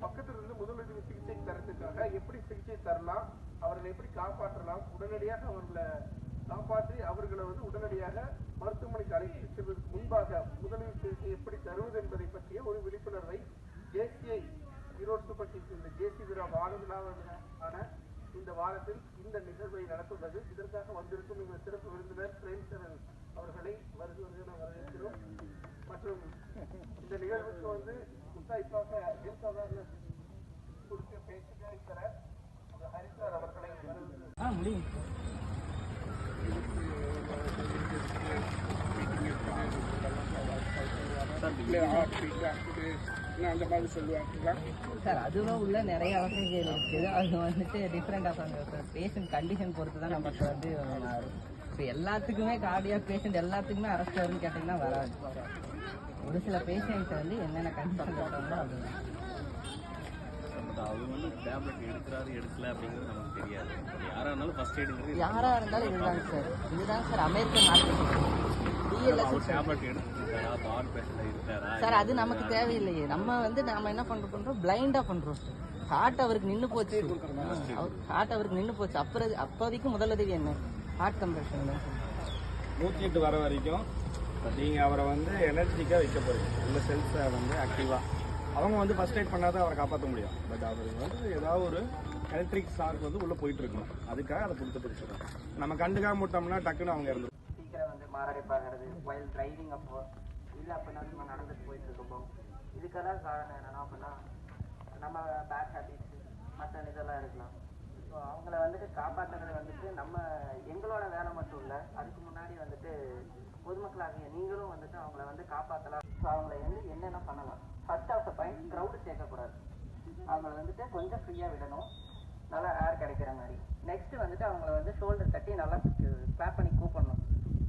பக்கத்துல இருந்து முதலுதவி சிகிச்சை தரத்துக்காக எப்படி சிகிச்சை தரலாம், அவர்களை எப்படி காப்பாற்றலாம், உடனடியாக அவர்களை காப்பாற்றி அவர்களை உடனடியாக மருத்துவமனைக்கு அழைத்து செல்வதற்கு முன்பாக முதலுதவி சிகிச்சை எப்படி தருவது என்பதை பற்றிய ஒரு விழிப்புணர்வை JCI ஈரோடு சூப்பர் கிங்ஸ் இந்த JC விழா வாரங்களான இந்த வாரத்தில் இந்த நிகழ்வை நடத்துள்ளது. இதற்காக வந்திருக்கும் இந்த சிறப்பு விருந்தினர் பிரேம்சரன் அவர்களை வரவேற்கிறோம். மற்றும் இந்த நிகழ்வுக்கு முத்தாய்ப்பாக ஹெல்த் அவேர்னஸ் குறித்து பேசிக்க இருக்கிற ஹரிசார் அவர்களை முடியும். அந்த மாதிரி சொல்லுவாங்களா சார்? அதுவும் உள்ள நிறைய வசதிகள் இருக்குது. அது டிஃப்ரெண்ட் ஆஃப் பேஷண்ட் கண்டிஷன் பொறுத்து தான் நமக்கு மாறும். இப்போ எல்லாத்துக்குமே கார்டியாக் பேஷண்ட் எல்லாத்துக்குமே அரெஸ்ட் வரும்னு கேட்டிங்கன்னா வராது. ஒரு சில பேஷண்ட்ஸ் என்னென்ன கண்டிஷன் இருக்காங்களோ அதுதான். அவர் டேப்லெட் எடுக்கிறாரு எடுக்கல அப்படிங்கிறது நமக்கு தெரியாது. யாராக இருந்தாலும் ஃபர்ஸ்ட் எய்டுங்கிறது யாராக இருந்தாலும் இதுதாங்க சார் அமெரிக்கன் ஹாஸ்பிட்டல் டேப்லெட் எடுத்துருக்காரா, பார் பேஷண்ட் இருக்காரா சார்? அது நமக்கு தேவையில்லையே. நம்ம நாம என்ன பண்றோம், பிளைண்டா பண்றோம். ஹார்ட் அவருக்கு நின்று போச்சு, அப்போதைக்கு முதலுதவி என்ன, ஹார்ட் கம்ப்ரெஷன் தான். 108 வர வரைக்கும் நீங்கள் அவரை எனர்ஜிக்காக வைக்க போகிறீங்க. உள்ள செல்ஸை ஆக்டிவாக அவங்க ஃபர்ஸ்ட் எய்ட் பண்ணாதான் அவரை காப்பாற்ற முடியும். பட் அவர் ஏதாவது ஒரு எலக்ட்ரிக் ஷார்க் உள்ளே போயிட்டு இருக்கணும். அதுக்காக அதை கொடுத்துட்டு இருக்கிறோம். நம்ம கண்டுக்காம விட்டோம்னா டக்குன்னு அவங்க இறந்து சீக்கிரம் மாரடைப்பாகிறது வயல் டிரைவிங் அப்போ இல்லை அப்படின்னா நம்ம நடந்துட்டு போயிட்டு இருக்கப்போம். இதுக்கெல்லாம் காரணம் என்னன்னா அப்படின்னா நம்ம பேட் ஹேபிட்ஸ் மற்ற இதெல்லாம் இருக்கலாம். ஸோ அவங்கள காப்பாற்றுறது நம்ம எங்களோட வேலை மட்டும் இல்லை. அதுக்கு முன்னாடி பொதுமக்களாகிய நீங்களும் அவங்கள காப்பாற்றலாம். ஸோ அவங்கள என்னென்ன பண்ணலாம்? First of the point, crowd சேர்க்கக்கூடாது. அவங்கள கொஞ்சம் ஃப்ரீயாக விடணும், நல்லா ஏர் கிடைக்கிற மாதிரி. நெக்ஸ்ட் அவங்கள ஷோல்டர் தட்டி நல்லா கிளாப் பண்ணி கூப்பிடணும்.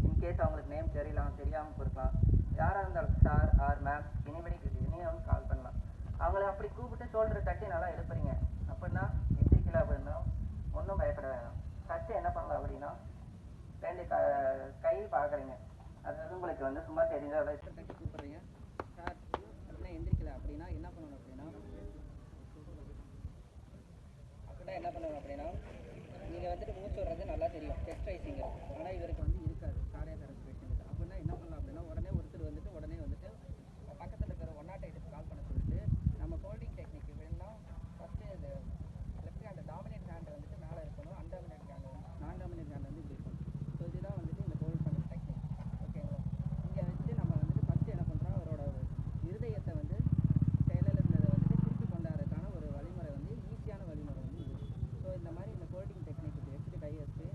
இன்கேஸ் அவங்களுக்கு நேம் தெரியாமல் இருக்கலாம். யாராக இருந்தாலும் சார் ஆர் மேம் இனியும் கால் பண்ணலாம். அவங்கள அப்படி கூப்பிட்டு ஷோல்டர் தட்டி நல்லா எழுப்புறீங்க அப்படின்னா, எந்திரிக்கல அப்படின்னா ஒன்றும் பயப்பட வேணாம். ஃபஸ்ட்டு என்ன பண்ணலாம் அப்படின்னா, ரெண்டு கை பார்க்குறீங்க. அது உங்களுக்கு சும்மா தெரிஞ்சால் தட்டி கூப்பிட்றீங்க. சார் அப்படின்னா எந்திரிக்கல அப்படின்னா என்ன பண்ணணும் அப்படின்னா நீங்கள் மூச்சு வர்றது நல்லா தெரியும், செஸ்ட் ரைசிங். ஆனால் இவருக்கு இருக்காது கார்டியாக் அரெஸ்ட் பேஷண்ட். அப்படின்னா என்ன பண்ணலாம் அப்படின்னா, உடனே ஒருத்தர் உடனே பக்கத்தில் இருக்கிற 108க்கு கால் பண்ண சொல்லிட்டு நம்ம ஹோல்டிங் டெக்னிக் வேணும்னா ஃபஸ்ட்டு இது லெஃப்ட் ஹேண்ட் டாமினேட் ஹேண்ட் மேலே இருக்கணும், அன்டாமினேட் ஹேண்ட் நான் டாமினேட் ஹேண்ட் இப்படி இருக்கணும். ஸோ இதுதான் இந்த ஹோல்ட் பண்ணுற டெக்னிக். ஓகேங்களா? இங்கே நம்ம ஃபஸ்ட்டு என்ன பண்ணுறோம், அவரோட இருதயத்தை செயலில் இருந்ததை திருப்பி கொண்டாடுறதுக்கான ஒரு வழிமுறை ஈஸியான வழிமுறை இது. ஸோ இந்த மாதிரி இந்த ஹோல்டிங் டெக்னிக் வச்சுட்டு கை வச்சு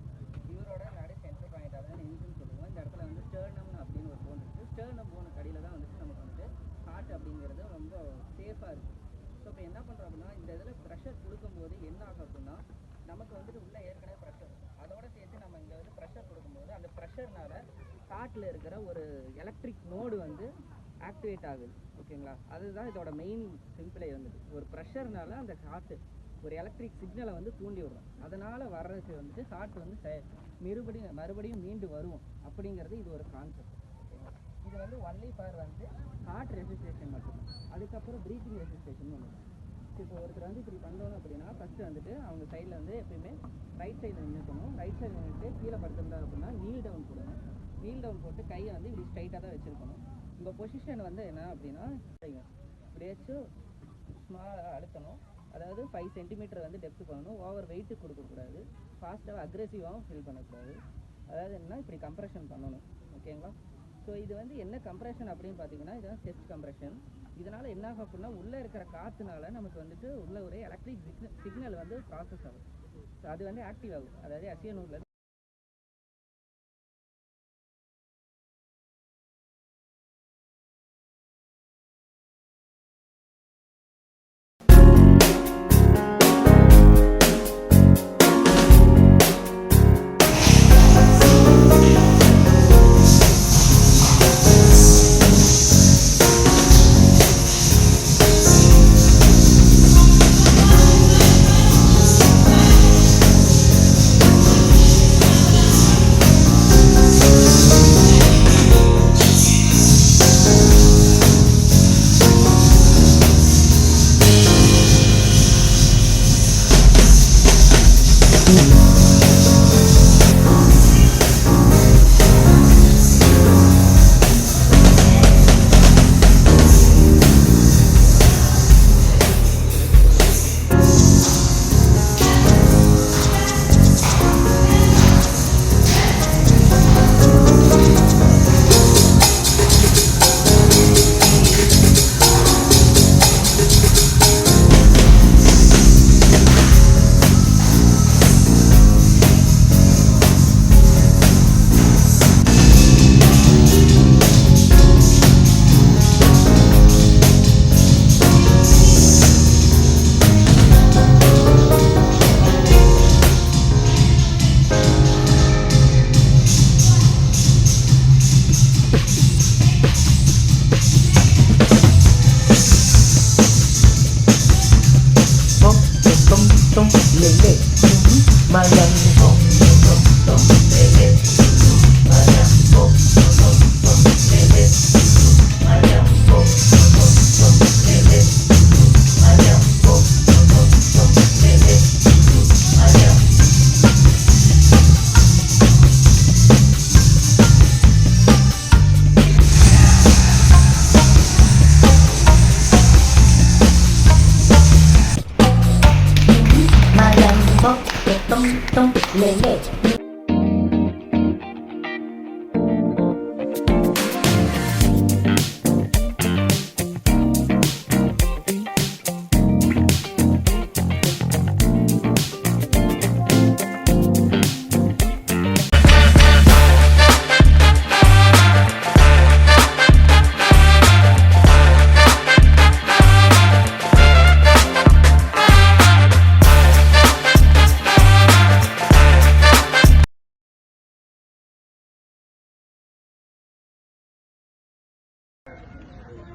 இவரோட நடு சென்டர் பாயிண்ட், அதாவது நெஞ்சுன்னு சொல்லுவோம். இந்த இடத்துல ஸ்டர்னம் அப்படின்னு ஒரு போன் இருக்குது. ஸ்டர்னம் போனுக்கு அடியில் தான் நமக்கு ஹார்ட் அப்படிங்கிறது ரொம்ப சேஃபாக இருக்குது. ஸோ இப்போ என்ன பண்ணுறோம் அப்படின்னா, இந்த இதில் ப்ரெஷர் கொடுக்கும்போது என்ன ஆகும் அப்படின்னா, நமக்கு உள்ளே ஏற்கனவே ப்ரெஷர், அதோட சேர்த்து நம்ம இங்கே ப்ரெஷர் கொடுக்கும்போது அந்த ப்ரெஷர்னால ஹார்ட்டில் இருக்கிற ஒரு எலக்ட்ரிக் நோடு ஆக்டிவேட் ஆகுது. ஓகேங்களா? அதுதான் இதோட மெயின் சிம்பிளே ஒரு ப்ரெஷர்னால அந்த ஹார்ட்டு ஒரு எலக்ட்ரிக் சிக்னலை தூண்டி விடுறோம். அதனால் வர்றதுக்கு ஹார்ட் மறுபடியும் மீண்டு வருவோம் அப்படிங்கிறது இது ஒரு கான்செப்ட். ஓகேங்களா? இது ஒன்லி ஃபார் ஹார்ட் ரெசிஸ்ட்ரேஷன் மட்டும்தான். அதுக்கப்புறம் ப்ரீத்திங் ரெசிஸ்ட்ரேஷன் ஒன்று. இப்போ ஒருத்தர் இப்படி பண்ணணும் அப்படின்னா ஃபஸ்ட்டு அவங்க சைடில் எப்பயுமே ரைட் சைடில் நின்றுக்கணும். ரைட் சைடில் நின்றுட்டு கீழே படுத்திருந்தா அப்படின்னா நீல் டவுன் போடணும். நீல் டவுன் போட்டு கையை இப்படி ஸ்ட்ரைட்டாக தான் வச்சுருக்கணும். உங்கள் பொசிஷன் என்ன அப்படின்னா, இப்படியாச்சும் ஸ்மாலாக அழுத்தணும். அதாவது 5 சென்டிமீட்டர் டெப்த் பண்ணணும். ஓவர் வெயிட்டு கொடுக்கக்கூடாது. ஃபாஸ்ட்டாக அக்ரெசிவாகவும் ஃபீல் பண்ணக்கூடாது. அதாவது என்னன்னா இப்படி கம்ப்ரெஷன் பண்ணணும். ஓகேங்களா? ஸோ இது என்ன கம்ப்ரெஷன் அப்படின்னு பார்த்தீங்கன்னா, இதுதான் செஸ்ட் கம்ப்ரெஷன். இதனால் என்ன ஆகும் அப்படின்னா, உள்ளே இருக்கிற காற்றுனால நமக்கு உள்ள ஒரு எலக்ட்ரிக் சிக்னல் ப்ராசஸ் ஆகும். ஸோ அது ஆக்டிவ் ஆகும். அதாவது அசியனூரில்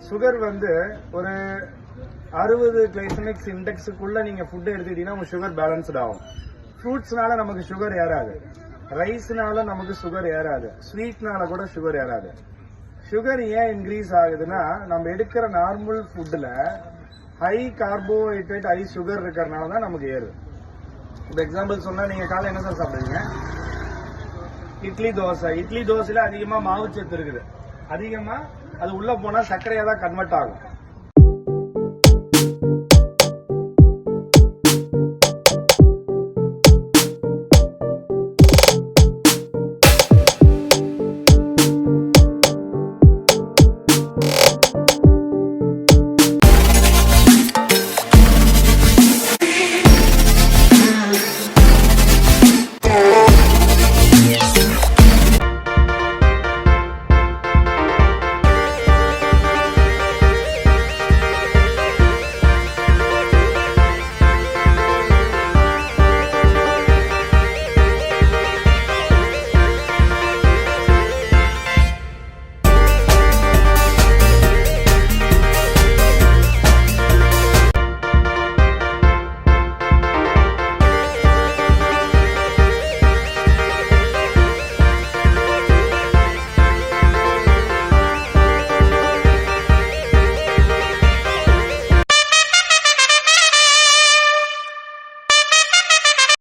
சுகர் வந்து ஒரு 60 கிளைசமிக்ஸ் இண்டெக்ஸுக்குள்ள நீங்க ஃபுட் எடுத்துக்கிட்டீங்கன்னா உங்க சுகர் பேலன்ஸ்ட் ஆகும். ஃப்ரூட்ஸ்னால நமக்கு சுகர் ஏறாது, ரைஸ்னால நமக்கு சுகர் ஏறாது, ஸ்வீட்னால கூட சுகர் ஏறாது. சுகர் ஏன் இன்க்ரீஸ் ஆகுதுன்னா நம்ம எடுக்கிற நார்மல் ஃபுட்ல ஹை கார்போஹைட்ரேட் ஹை சுகர் இருக்கிறதுனால தான் நமக்கு ஏறுது. இப்போ எக்ஸாம்பிள் சொன்னா நீங்க காலைல என்ன சார் சாப்பிடுவீங்க? இட்லி தோசையில அதிகமா மாவுச்சத்து இருக்குது, அதிகமா அது உள்ள போனா சர்க்கரையா தான் கன்வெர்ட் ஆகும்.